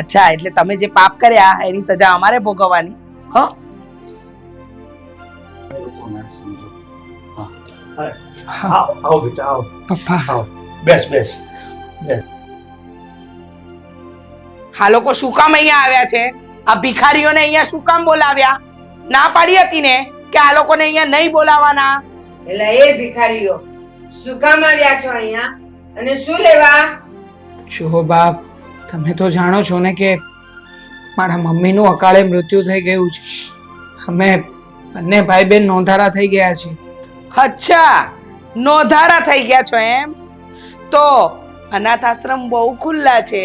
અચ્છા, એટલે તમે જે પાપ કર્યા એની સજા અમારે ભોગવવાની? હ? આવો બેટા, આવો. પપ્પા આવો. બેસ બેસ બેસ. આ લોકો શું કામ અહીંયા આવ્યા છે? આ ભિખારીઓને અહીંયા શું કામ બોલાવ્યા? ના પાડી હતી ને કે આ લોકોને અહીંયા નહીં બોલાવવાના. એટલે એ ભિખારીઓ શું કામ આવ્યા છો અહીંયા અને શું લેવા? જો બાપ, તમે તો જાણો છો ને કે મારા મમ્મીનું અકાળે મૃત્યુ થઈ ગયું છે. અમે બંને ભાઈ બહેન નોંધારા થઈ ગયા છીએ. અચ્છા, નોંધારા થઈ ગયા છો એમ? તો અનાથ આશ્રમ બહુ ખુલ્લા છે,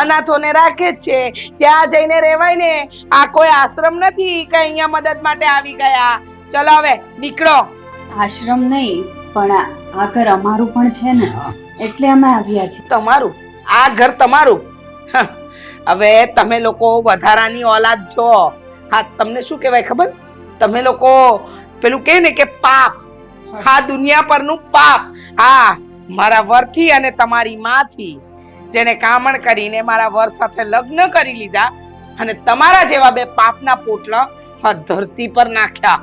અનાથોને રાખે જ છે, ત્યાં જઈને રહેવાય ને. આ કોઈ આશ્રમ નથી કે અહીંયા મદદ માટે આવી ગયા. ચલો હવે નીકળો. આશ્રમ નહીં, પણ આ ઘર અમારું પણ છે ને, એટલે અમે આવ્યા છીએ. તમારું આ ઘર તમારું? હ, હવે તમે લોકો વધારાની ઓલાદ છો. હા, તમને શું કહેવાય ખબર? તમે લોકો પેલું કહે ને કે પાપ, હા, દુનિયા પરનું પાપ. હા, મારા વરથી અને તમારી માંથી જેને કામણ કરીને મારા વર સાથે લગ્ન કરી લીધા અને તમારા જેવા બે પાપના પોટલા આ ધરતી પર નાખ્યા.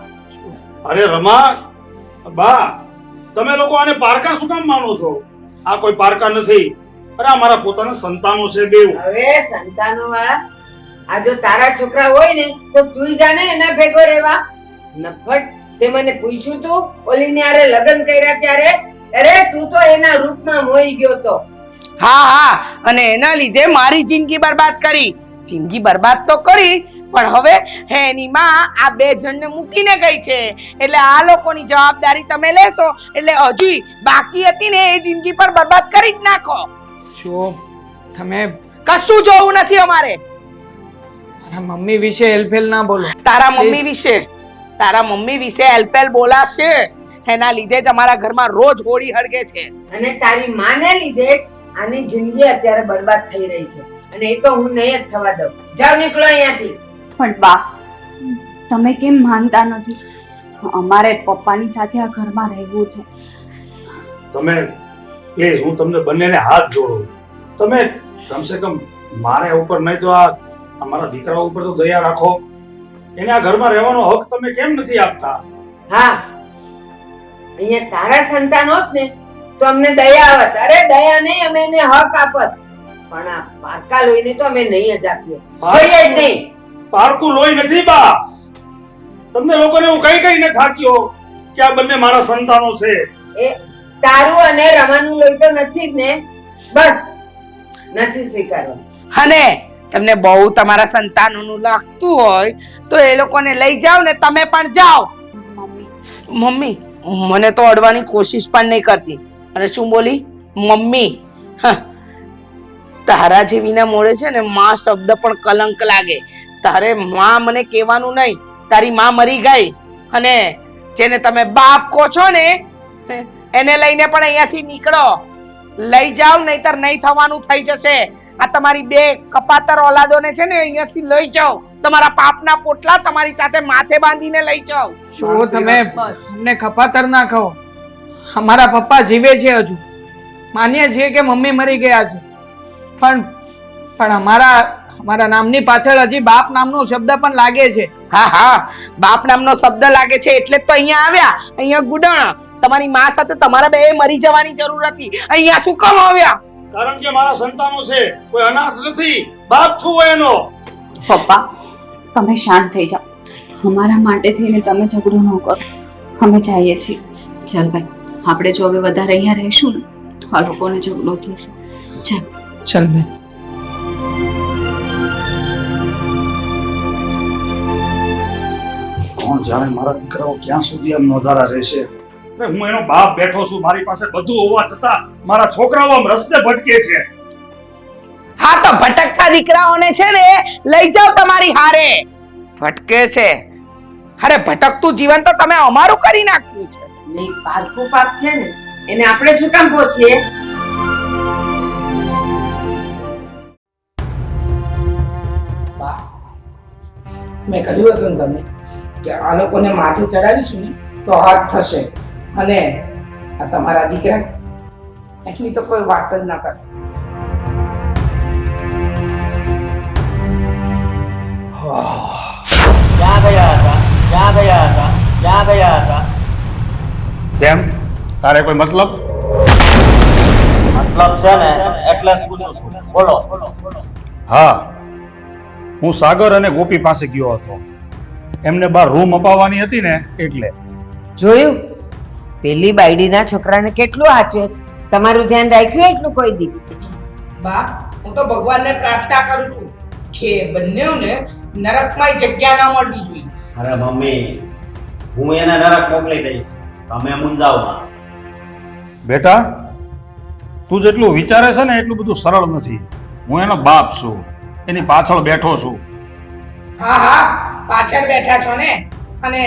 અરે રમા બા, તમે લોકો આને પારકા શું કામ માનો છો? આ કોઈ પારકા નથી. અરે આ મારા પોતાના સંતાનો છે બે. હવે સંતાનો વાળા આ જો તારા છોકરા હોય ને તો તું જાણે એના ભેગો રહેવા. નફટ, તે મને પૂછ્યું તું ઓલીને આરે લગ્ન કર્યા ત્યારે? અરે તું તો એના રૂપમાં મોહી ગયો તો. હા હા, અને એના લીધે મારી જિંદગી બરબાદ કરી. જિંદગી બરબાદ તો કરી, પણ હવે એની માં આ બે જણને મૂકીને ગઈ છે. એટલે આ લોકોની જવાબદારી તમે લેશો. એટલે હજુ બાકી હતી ને એ જિંદગી પર બરબાદ કરી જ નાખો. જો તમે કશું જોવું નથી અમારે. મારા મમ્મી વિશે એલફેલ ના બોલો. તારા મમ્મી વિશે એલફેલ બોલાશે. એના લીધે જ અમારા ઘરમાં રોજ હોળી હળગે છે. અને તારી માને લીધે જ આની જિંદગી અત્યારે બરબાદ થઈ રહી છે. અને એ તો હું નહીં જ થવા દઉં. જાઓ, નીકળો અહીંયાથી. પણ બા, તમે કેમ માનતા નથી? અમારે પપ્પાની સાથે આ ઘરમાં રહેવું છે. તમે પ્લીઝ, હું તમને બંનેને હાથ જોડું. તમે કમસે કમ મારા ઉપર નહીં તો આ અમારા દીકરા ઉપર તો દયા રાખો. એને આ ઘરમાં રહેવાનો હક તમે કેમ નથી આપતા? હા, અહીંયા તારા સંતાન હોત ને તો અમને દયા આવત. અરે દયા નહીં, અમે એને હક આપત. પણ આ પારકા લોહીને તો અમે નહીં જ આપીએ. જોઈએ જ નહીં. પારકું લોહી નથી બા. તમને લોકોને હું કઈ કઈને થાક્યો કે આ બંને મારા સંતાનો છે. એ તારું અને રમાનું લોહી તો નથી જ ને. બસ, નથી સ્વીકારવા. અને તમને બહુ તમારા સંતાનોનું લાગતું હોય તો એ લોકોને લઈ જાઓ ને. તમે પણ જાઓ. મમ્મી મને તો અડવાની કોશિશ પણ નહીં કરતી. અને શું બોલી? મમ્મી. તારા જેવીના મોડે છે ને માં શબ્દ પણ કલંક લાગે. તારે માં મને કહેવાનું નહીં. તારી માં મરી ગઈ અને જેને તમે બાપ કહો છો ને એને લઈને પણ અહીંયાથી નીકળો. લઈ જાઓ, નહીતર નહીં થવાનું થઈ જશે. આ તમારી બે કપાતર ઓલાદોને છે ને અહીંયાથી લઈ જાઓ. તમારા પાપના પોટલા તમારી સાથે માથે બાંધીને લઈ જાઓ. જો તમે અમને ખપાતર ના કહો. અમારા પપ્પા જીવે છે હજુ. માનીએ છીએ કે મમ્મી મરી ગયા છે, પણ અમારા નામની પાછળ હજી બાપ નામનો શબ્દ પણ લાગે છે. હા હા, બાપ નામનો શબ્દ લાગે છે એટલે તો અહીંયા આવ્યા. અહીંયા ગુડણ. તમારી માં સાથે તમારા બે મરી જવાની જરૂર હતી. અહીંયા શું કામ આવ્યા? કારણ કે મારા સંતાનો છે, કોઈ અનાથ નથી. બાપ છું એનો. પપ્પા, તમે શાંત થઈ જાઓ. અમારા માટે થઈને તમે ઝઘડો ન કરો. અમે જઈએ છીએ. ચાલ ભાઈ, આપણે જો હવે વધારે અહીંયા રહીશું ને તો આ લોકોને ઝઘડો થશે. ચાલ ચાલ બેન. કોણ જાણે મારા દીકરાઓ ક્યાં સુધી આમ નોંધારા રહેશે. હું એનો બાપ બેઠો છું, મારી પાસે બધું હોવા છતાં મારા છોકરાઓ આમ રસ્તે ભટકે છે. હા, તો ભટકતા દીકરાઓને છે ને લઈ જાઓ તમારી હારે. ભટકે છે. અરે ભટકતું જીવન તો તમે અમારું કરી નાખ્યું છે. નહીં, પારકું પાપ છે ને એને આપણે શું કામ પોષીએ? મેં કહ્યું હતું ને તમને કે આ લોકોને માથે ચડાવીશું ને તો હાથ થશે. અને આ તમારા દીકરા એની તો કોઈ વાત જ ના કરે. ક્યાં ગયા હતા? ક્યાં ગયા હતા? કેમ તારે કોઈ મતલબ? મતલબ છે ને એટલે જ પૂછું છું. બોલો. હા, હું સાગર અને ગોપી પાસે ગયો હતો. એમને બાર રૂમ અપાવવાની હતી ને એટલે. જોયું પેલી બાયડીના છોકરાને કેટલું આચે તમારું ધ્યાન રાખ્યું એટલું કોઈ દી બા હું તો ભગવાનને પ્રાર્થના કરું છું કે બંનેઓને નરકમાં જગ્યા ના મળવી જોઈએ. અરે મમ્મી, હું એને નરક મોકલી દઈશ, તમે મુંજાવમાં. બેટા, તું જેટલું વિચારે છે ને એટલું બધું સરળ નથી. હું એનો બાપ છું, એની પાછળ બેઠો છું. હા હા પાછળ બેઠા છો ને, અને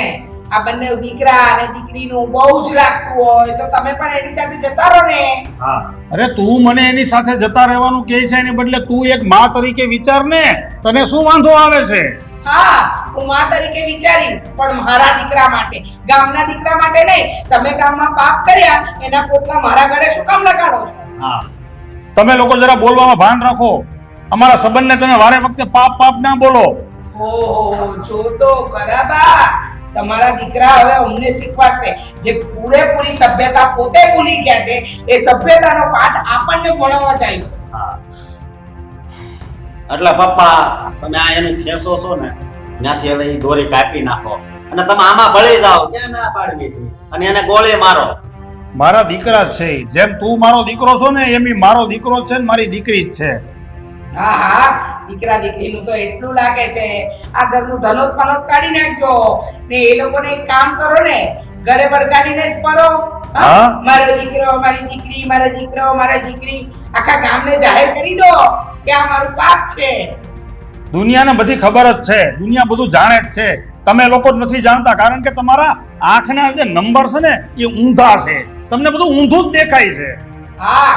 આ બંને દીકરા અને દીકરીનું બહુ જ લાગતું હોય તો તમે પણ એની સાથે જતા રહો ને. હા, અરે તું મને એની સાથે જતા રહેવાનું કહે છે એની બદલે તું એક મા તરીકે વિચાર ને. તને શું વાંધો આવે છે? હા હું મા તરીકે વિચારીશ, પણ મારા દીકરા માટે, ગામના દીકરા માટે નહીં. તમે ગામમાં પાપ કર્યા એના પોટલા મારા ઘરે શું કામ લગાડો છો? હા. તમે લોકો જરા બોલવામાં ભાન રાખો. અમારા સંબંધને તમે વારે વખતે પાપ પાપ ના બોલો. ઓહો જો તો ખરા બા, તમારા દીકરા હવે અમને શીખવાડશે. જે પૂરેપૂરી સભ્યતા પોતે ભૂલી ગયા છે એ સભ્યતાનો પાઠ આપણને ભણાવવા જાય છે. હા. એટલે પપ્પા, તમે આ એનું ખેસો છો ને ત્યાંથી હવે એ દોરી કાપી નાખો અને તમે આમાં ભળી જાઓ. ક્યાં ના પાડવી હતી? અને એને ગોળી મારો. મારા દીકરા જ છે. જેમ તું મારો દીકરો છો ને એમ ઈ મારો દીકરો જ છે ને મારી દીકરી જ છે. હા હા દીકરા દીકરીનું તો એટલું લાગે છે. આ ઘરનું ધનોત પનોત કાઢી નાખજો ને એ લોકોને એક કામ કરો ને, ઘરે વળગાડીને જ ફરો. હા? મારો દીકરો મારી દીકરી, મારો દીકરો મારી દીકરી, આખા ગામને જાહેર કરી દો કે આ મારું પાપ છે. દુનિયાને બધી ખબર જ છે, દુનિયા બધું જાણે જ છે. તમે લોકો જ નથી જાણતા, કારણ કે તમારા આંખના જે નંબર છે ને એ ઊંધા છે. તમને બધું ઊંધું જ દેખાય છે. હા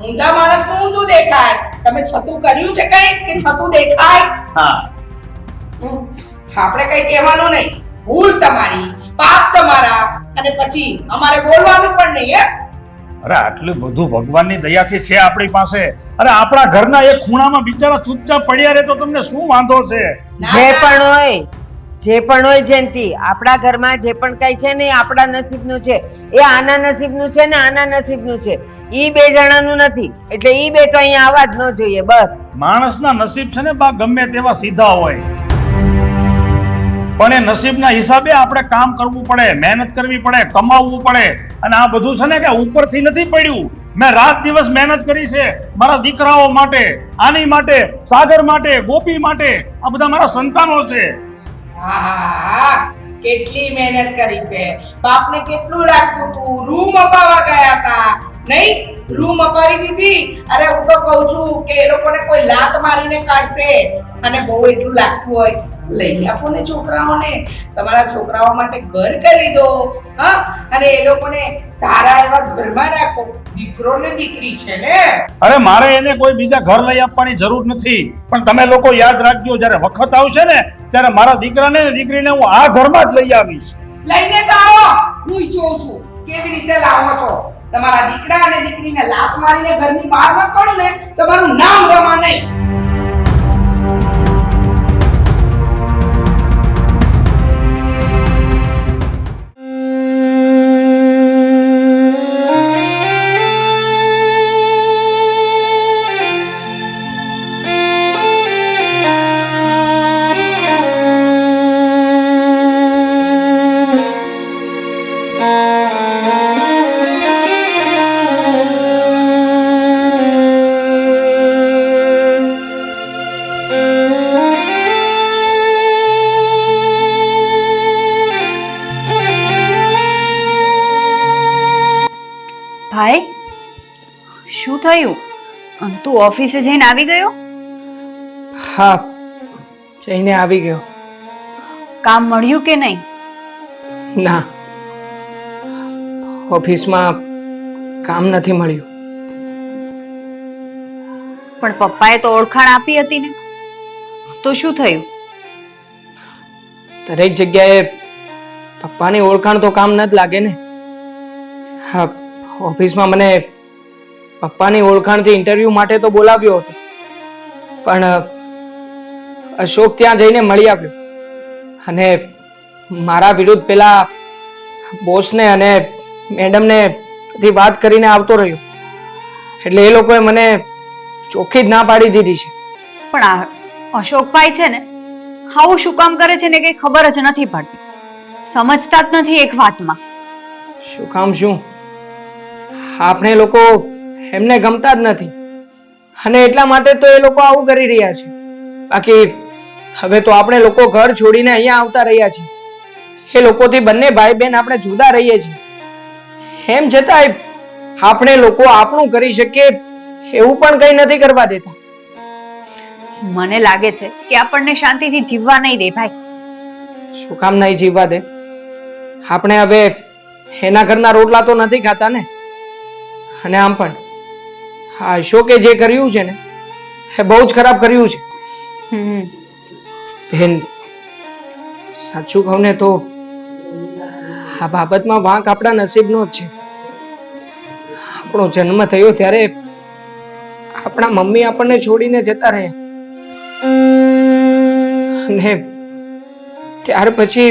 ઊંધા માણસનું ઊંધું દેખાય. તમે છતું કર્યું છે કઈ કે છતું દેખાય? હા. આપણે કઈ કહેવાનું નહીં. ભૂલ તમારી, પાપ તમારા, અને પછી અમારે બોલવાનું પણ નહીં. હે અરે આટલું બધું ભગવાનની દયાથી છે આપણી પાસે. અરે આપણા ઘરના એક ખૂણામાં બિચારા ચૂપચાપ પડ્યા રહે તો તમને શું વાંધો છે? જે પણ હોય જયંતિ, આપણા ઘરમાં જે પણ કઈ છે ને એ આપણા નસીબનું છે. એ આના નસીબનું છે ને આના નસીબનું છે. ઈ બે જણાનું નથી. એટલે ઈ બે તો અહીંયા આવવા જ ન જોઈએ. બસ માણસના નસીબ છે ને બા ગમે તેવા સીધા હોય, પણ એ નસીબના હિસાબે આપણે કામ કરવું પડે, મહેનત કરવી પડે, કમાવવું પડે. અને આ બધું છે ને કે ઉપરથી નથી પડ્યું. મેં રાત દિવસ મહેનત કરી છે મારા દીકરાઓ માટે, આની માટે, સાગર માટે, ગોપી માટે. આ બધા મારા સંતાનો છે. હા કેટલી મહેનત કરી છે. બાપને કેટલું લાગતું તું, રૂમ અપાવવા ગયા હતા નહીં? રૂમ અપાવી દીધી. અરે હું તો કહું છું કે એ લોકોને કોઈ લાત મારીને કાઢશે. અને બહુ એટલું લાગતું હોય લઈ આપો ને છોકરાઓને. તમારા છોકરાઓ માટે ઘર કરી દો. હા, અને એ લોકોને સારા એવા ઘરમાં રાખો. દીકરો ને દીકરી છે ને. અરે મારે એને કોઈ બીજા ઘર લઈ આપવાની જરૂર નથી, પણ તમે લોકો યાદ રાખજો, જ્યારે વખત આવશે ને ત્યારે મારા દીકરાને ને દીકરીને હું આ ઘરમાં જ લઈ આવીશ. લઈને તો આવો. હું જોઉં છું કેવી રીતે લાવો છો. તમારા દીકરા અને દીકરીને લાત મારીને ઘરની બહાર ન કાઢો ને તમારું નામ રમા નહીં. ભાઈ, શું થયું? તું ઓફિસે જઈને આવી ગયો? હા જઈને આવી ગયો. કામ મળ્યું કે નહીં? ના, ઓફિસમાં કામ નથી મળ્યું. પણ પપ્પાએ તો ઓળખાણ આપી હતી ને, તો શું થયું? દરેક જગ્યાએ પપ્પાની ઓળખાણ તો કામ ન જ લાગે ને. હા, ઓફિસમાં મને પપ્પાની ઓળખાણથી ઇન્ટરવ્યૂ માટે તો બોલાવ્યો હતો, પણ અશોક ત્યાં જઈને મળી આવ્યો અને મારા વિરુદ્ધ પેલા બોસને અને મેડમને બધી વાત કરીને આવતો રહ્યો, એટલે એ લોકોએ મને ચોખ્ખી જ ના પાડી દીધી છે. પણ આ અશોકભાઈ છે ને આવું શું કામ કરે છે ને કઈ ખબર જ નથી પડતી, સમજતા જ નથી એક વાતમાં. શું કામ શું? આપણે લોકો એમને ગમતા જ નથી અને એટલા માટે તો એ લોકો આવું કરી રહ્યા છે. બાકી હવે તો આપણે લોકો ઘર છોડીને અહીંયા આવતા રહ્યા છીએ. એ લોકોથી બંને ભાઈ બહેન આપણે જુદા રહીએ છીએ. એમ છતાંય આપણે લોકો આપણું કરી શકીએ એવું પણ કંઈ નથી કરવા દેતા. મને લાગે છે કે આપણને શાંતિથી જીવવા નહીં દે ભાઈ. શું કામ નહીં જીવવા દે? આપણે હવે એના ઘરના રોટલા તો નથી ખાતા ને. અને આમ પણ હા, અશોકે જે કર્યું છે ને એ બહુ જ ખરાબ કર્યું છે. બેન, સાચું કહું ને તો આ બાબતમાં વાંક આપણા નસીબનો જ છે. આપણો જન્મ થયો ત્યારે આપણા મમ્મી આપણને છોડીને જતા રહ્યા અને ત્યાર પછી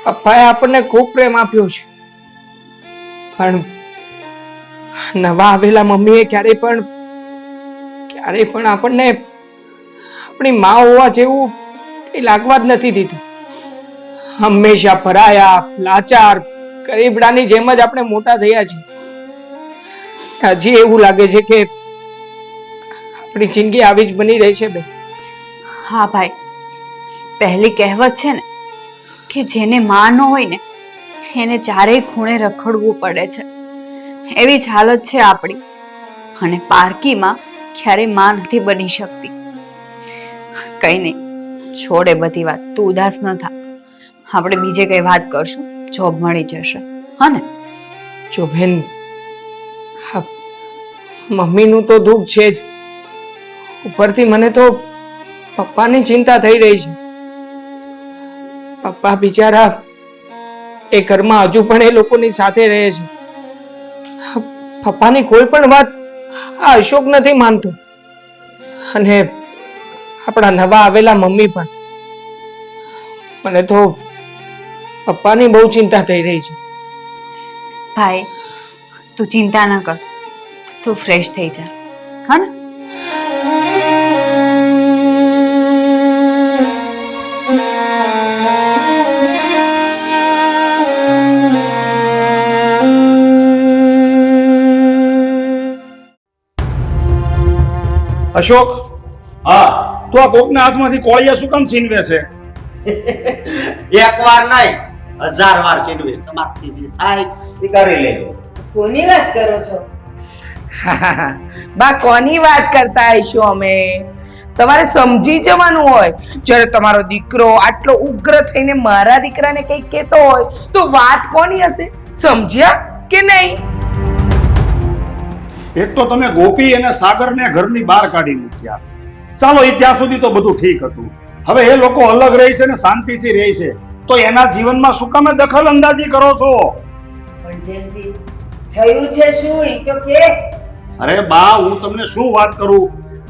પપ્પાએ આપણને ખૂબ પ્રેમ આપ્યો છે, પણ નવા આવેલા મમ્મીએ ક્યારેય પણ આપણને આપણી મા હોવા જેવું કઈ લાગવા જ નથી દીધું. હંમેશા ભરાયા, લાચાર, ગરીબડાની જેમ જ આપણે મોટા થયા છીએ. હજી એવું લાગે છે કે આપણી જિંદગી આવી જ બની રહી છે બે. હા ભાઈ, પહેલી કહેવત છે ને કે જેને માં ન હોય ને એને ચારેય ખૂણે રખડવું પડે છે, એવી જ હાલત છે આપણી. અને પારકીમાં ક્યારેય માં નથી બની શકતી. કઈ નહીં, છોડે બધી વાત, તું ઉદાસ ન થા. આપણે બીજે કઈ વાત કરશું, જોબ મળી જશે. હા ને? જો બેન, હા, મમ્મીનું તો દુઃખ છે જ, ઉપરથી મને તો પપ્પાની ચિંતા થઈ રહી છે. પપ્પા બિચારા એ ઘરમાં હજુ પણ એ લોકોની સાથે રહે છે. પપ્પાની કોઈ પણ વાત આ અશોક નથી માનતો અને આપણા નવા આવેલા મમ્મી પણ. મને તો પપ્પાની બહુ ચિંતા થઈ રહી છે. ભાઈ, તું ચિંતા ન કર, તું ફ્રેશ થઈ જા. હા ને? અશોક, હા, તું આ કોકના હાથમાંથી કોળિયા શું કામ છીનવે છે? એક વાર નહીં 1000 વાર ચીડવીશ. તમારથી જે થાય એ કરી લેજો. કોની વાત કરો છો? બા, કોની વાત કરતા હશું અમે? તમારે સમજી જવાનું હોય, જ્યારે તમારો દીકરો આટલો ઉગ્ર થઈને મારા દીકરાને કંઈક કહેતો હોય તો વાત કોની હશે? સમજ્યા કે નહીં? એક તો તમે ગોપી અને સાગરને ઘરની બહાર કાઢી મૂક્યા. ચાલો, એ ત્યાં સુધી તો બધું ઠીક હતું. હવે એ લોકો અલગ રહે છે ને શાંતિથી રહે છે, તો એના જીવનમાં શું કામે દખલ અંદાજી કરો છો? પણ જલ્દી થયું છે શું એ તો કે. અરે બા, હું તમને શું વાત કરું,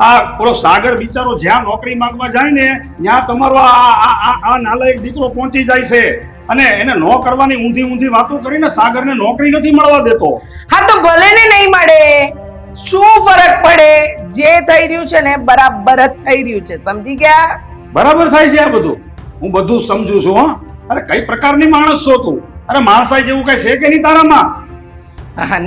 આ પેલો સાગર બિચારો જ્યાં નોકરી માંગવા જાય ને ત્યાં તમારો આ નાલાયક દીકરો પહોંચી જાય છે અને એને નો કરવાની ઊંધી વાતો કરીને સાગરને નોકરી નથી મળવા દેતો. હા, તો ભલે ને નહીં મળે, શું ફરક પડે? જે થઈ રહ્યું છે ને બરાબર જ થઈ રહ્યું છે, સમજી ગયા? બરાબર થાય છે આ બધું, હું બધું સમજુ છું. હા, અરે કઈ પ્રકારની માણસ છો તું? અરે માણસાઈ જેવું કઈ છે કે નહીં તારામાં?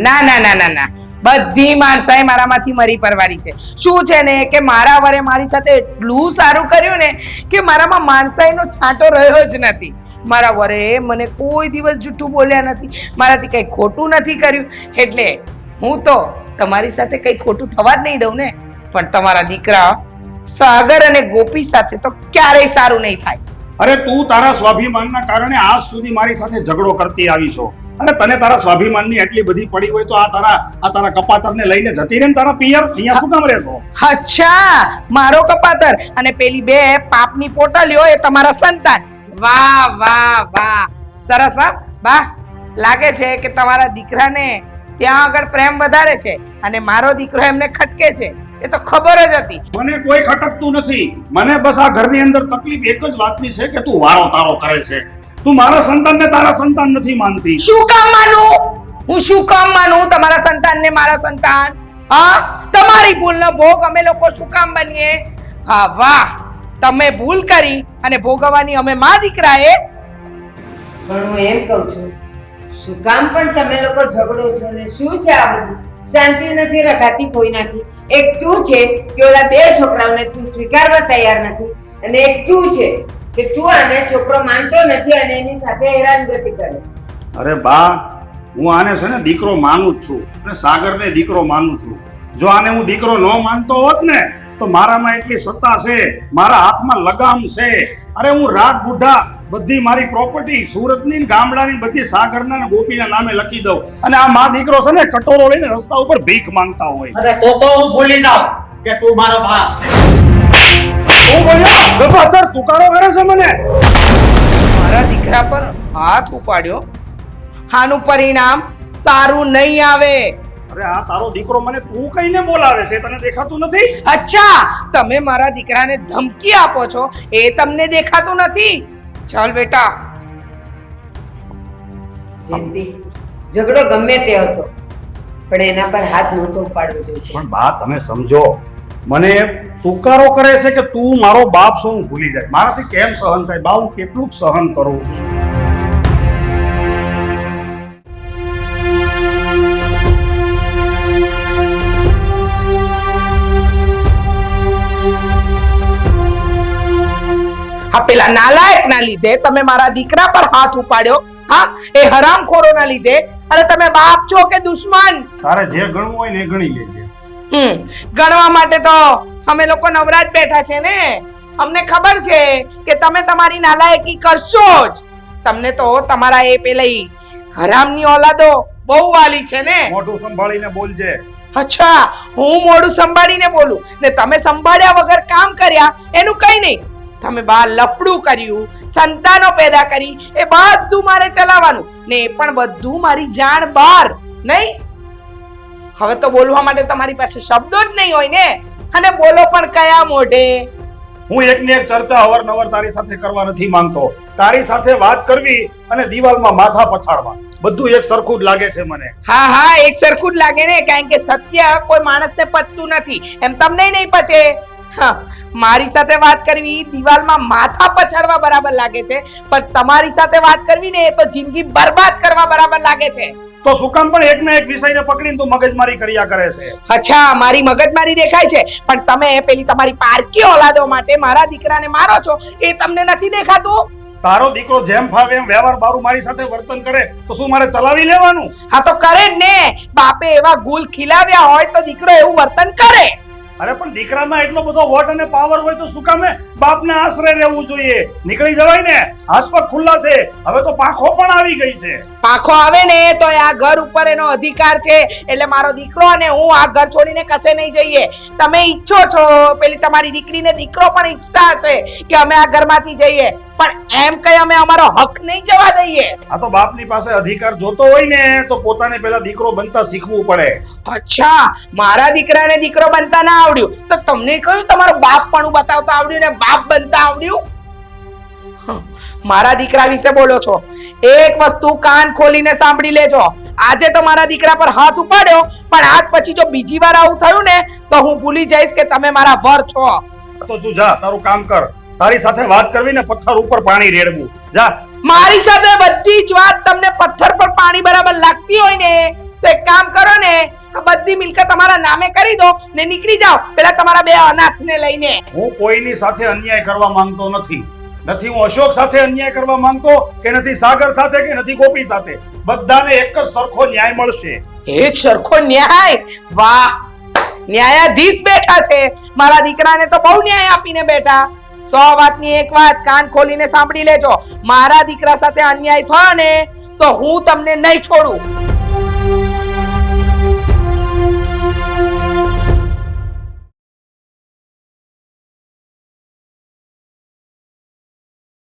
ના ના ના ના ના, બધી માણસાઈ મારામાંથી મરી પરવારી છે. શું છે ને કે મારા વરે મારી સાથે એટલું સારું કર્યું ને કે મારામાં માણસાઈનો છાંટો રહ્યો જ નથી. મારા વરે મને કોઈ દિવસ જૂઠું બોલ્યા નથી, મારાથી કઈ ખોટું નથી કર્યું, એટલે હું તો તમારી સાથે કઈ ખોટું થવા જ નહીં દઉં ને. પણ તમારા દીકરા સાગર અને ગોપી સાથે તો ક્યારેય સારું નહીં થાય. અરે તું તારા સ્વાભિમાનના કારણે આજ સુધી મારી સાથે ઝઘડો કરતી આવી છો. અરે તને તારા સ્વાભિમાનની એટલી બધી પડી હોય તો આ તારા કપાતરને લઈને જતી રહે ને તારા પિયર અહીંયા શું કામ રહેશો? અચ્છા, મારો કપાતર અને પેલી બે પાપની પોટલીઓ એ તમારા સંતાન. વાહ વાહ વાહ, સરસ. હા બા, લાગે છે કે તમારા દીકરાને ત્યાં આગળ પ્રેમ વધારે છે અને મારો દીકરો એમને ખટકે છે. એ તો ખબર જ હતી. મને કોઈ ખટકતું નથી. મને બસ આ ઘરની અંદર તકલીફ એક જ વાતની છે કે તું વારો તારો કરે છે. તું મારા સંતાનને તારા સંતાન નથી માનતી. શું કામ માનું? હું શું કામ માનું તમારા સંતાનને મારા સંતાન? હા, તમારી ભૂલનો ભોગ અમે લોકો શું કામ બનીએ? હા વાહ, તમે ભૂલ કરી અને ભોગવવાની અમે માં દીકરાએ. પણ હું એમ કહું છું, શું કામ પણ તમે લોકો ઝઘડો છો ને શું છે આ બધું? શાંતિ નથી રખાતી કોઈનાથી. એક તું છે કે ઓલા બે છોકરાઓને તું સ્વીકારવા તૈયાર નથી, અને એક તું છે કે તું આને છોકરો માનતો નથી અને એની સાથે હેરાનગતિ કરે છે. અરે બા, હું આને છે ને દીકરો માનું જ છું અને સાગરને દીકરો માનું છું. જો આને હું દીકરો ન માનતો હોત ને તો મારામાં એટલી સત્તા છે, મારા હાથમાં લગામ છે. અરે હું રાત બુઢા બધી મારી પ્રોપર્ટી સુરતની ને ગામડાની બધી સાગરના ને ગોપીના નામે લખી દઉં, અને આ માં દીકરો છે ને કટોરો લઈને રસ્તા ઉપર ભીખ માંગતા હોય. અરે તો હું ભૂલી જાઉં કે તું મારો બાપ છે. હું બોલ્યો ગફાતર તુકારો કરે છે મને. મારા દીકરા પર હાથ ઉપાડ્યો, આનું પરિણામ સારું નહીં આવે. અરે આ તારો દીકરો મને તું કહીને બોલાવે છે, તને દેખાતું નથી? અચ્છા, તમે મારા દીકરાને ધમકી આપો છો એ તમને દેખાતું નથી? ચાલ બેટા. જયંતિ, ઝઘડો ગમે તે હતો પણ એના પર હાથ નહોતો ઉપાડવો જોઈએ. પણ બા તમે સમજો, મને તુકારો કરે છે કે તું મારો બાપ છો, હું ભૂલી જાય. મારાથી કેમ સહન થાય બા? હું કેટલું સહન કરું. આ પેલા નાલાયક ના લીધે તમે મારા દીકરા પર હાથ ઉપાડ્યો. હા, એ હરામખોરોના લીધે. અને તમે બાપ છો કે દુશ્મન? તારે જે ગણવું હોય ને એ ગણી લેજે. ગણવા માટે તો અમે લોકો નવરાજ બેઠા છે ને. અમને ખબર છે કે તમે તમારી નાલાયકી કરશો જ. તમને તો તમારા એ પેલી હરામની ઓલાદો બહુ વાલી છે ને. મોઢું સંભાળીને બોલજે. અચ્છા, હું મોઢું સંભાળીને બોલું ને તમે સંભાળ્યા વગર કામ કર્યા એનું કઈ નહીં. તમે બહાર લફડું કર્યું, સંતાનો પેદા કરી, એ બધું મારે ચલાવવાનું ને એ પણ બધું મારી જાણ બહાર નહીં. હવે તો બોલવા માટે તમારી પાસે શબ્દો જ નહીં હોય ને. અને બોલો પણ કયા મોઢે? હું એકની એક ચર્ચા અવારનવાર તારી સાથે કરવા નથી માંગતો. તારી સાથે વાત કરવી અને દિવાલમાં માથા પછાડવા બધું એક સરખું જ લાગે છે મને. હા હા, એક સરખું જ લાગે ને, કારણ કે સત્ય કોઈ માણસને પચતું નથી. એમ તમને નહીં પચે. હા, મારી સાથે વાત કરવી દિવાલમાં માથા પછાડવા બરાબર લાગે છે, પણ તમારી સાથે વાત કરવી ને એ તો જિંદગી બરબાદ કરવા બરાબર લાગે છે. તો શું કામ પણ એકના એક વિષયને પકડીને તું મગજમારી કર્યા કરે છે? અચ્છા, મારી મગજમારી દેખાય છે, પણ તમે પેલી તમારી પારકી ઓલાદો માટે મારા દીકરાને મારો છો એ તમને નથી દેખાતું? તારો દીકરો જેમ ફાવે એમ વ્યવહાર બારું મારી સાથે વર્તન કરે તો શું મારે ચલાવી લેવાનું? હા તો કરે જ ને. બાપે એવા ગુલ ખીલાવ્યા હોય તો દીકરો એવું વર્તન કરે. અરે પણ દીકરામાં એટલો બધો વોટ અને પાવર હોય તો શું કામે બાપના આશરે રહેવું જોઈએ? નીકળી જવાય ને. હાથ પગ ખુલ્લા છે, હવે તો પાંખો પણ આવી ગઈ છે. પાંખો આવે ને તો આ ઘર ઉપર એનો અધિકાર છે. એટલે મારો દીકરો અને હું આ ઘર છોડીને કશે નહીં જઈએ. તમે ઈચ્છો છો, પેલી તમારી દીકરીને દીકરો પણ ઈચ્છતા હશે કે અમે આ ઘરમાંથી જઈએ, પણ એમ કઈ અમે અમારો હક નહીં જવા દઈએ. આ તો બાપની પાસે અધિકાર જોતો હોય ને તો પોતાને પહેલા દીકરો બનતા શીખવું પડે. અચ્છા, મારા દીકરાને દીકરો બનતા ના આવડ્યું તો તમને કયું તમારું બાપ પણ બતાવતા આવડ્યું ને બાપ બનતા આવડ્યું? મારા દીકરા વિશે બોલો છો. એક વસ્તુ કાન ખોલીને સાંભળી લેજો. આજે તો મારા દીકરા પર હાથ ઉપાડ્યો, પણ આજ પછી જો બીજી વાર આવું થયું ને તો હું ભૂલી જઈશ કે તમે મારા વર છો. તો તું જા, તારું કામ કર. તારી સાથે વાત કરવી ને પથ્થર ઉપર પાણી રેડવું. જા. મારી સાથે બધી જ વાત તમને પથ્થર પર પાણી બરાબર લાગતી હોય ને તો એક કામ કરો ને, આ બધી મિલકત તમારા નામે કરી દો ને નીકળી જાઓ પેલા તમારા બે અનાથને લઈને. હું કોઈની સાથે અન્યાય કરવા માંગતો નથી. નથી હું અશોક સાથે અન્યાય કરવા માંગતો, કે નથી સાગર સાથે, કે નથી ગોપી સાથે. બધાને એક જ સરખો ન્યાય મળશે. એક સરખો ન્યાય? વાહ, ન્યાયાધીશ બેઠા છે. મારા દીકરાને તો બહુ ન્યાય આપીને બેઠા. 100 વાતની એક વાત કાન ખોલીને સાંભળી લેજો. મારા દીકરા સાથે અન્યાય થયો ને તો હું તમને નહીં છોડું.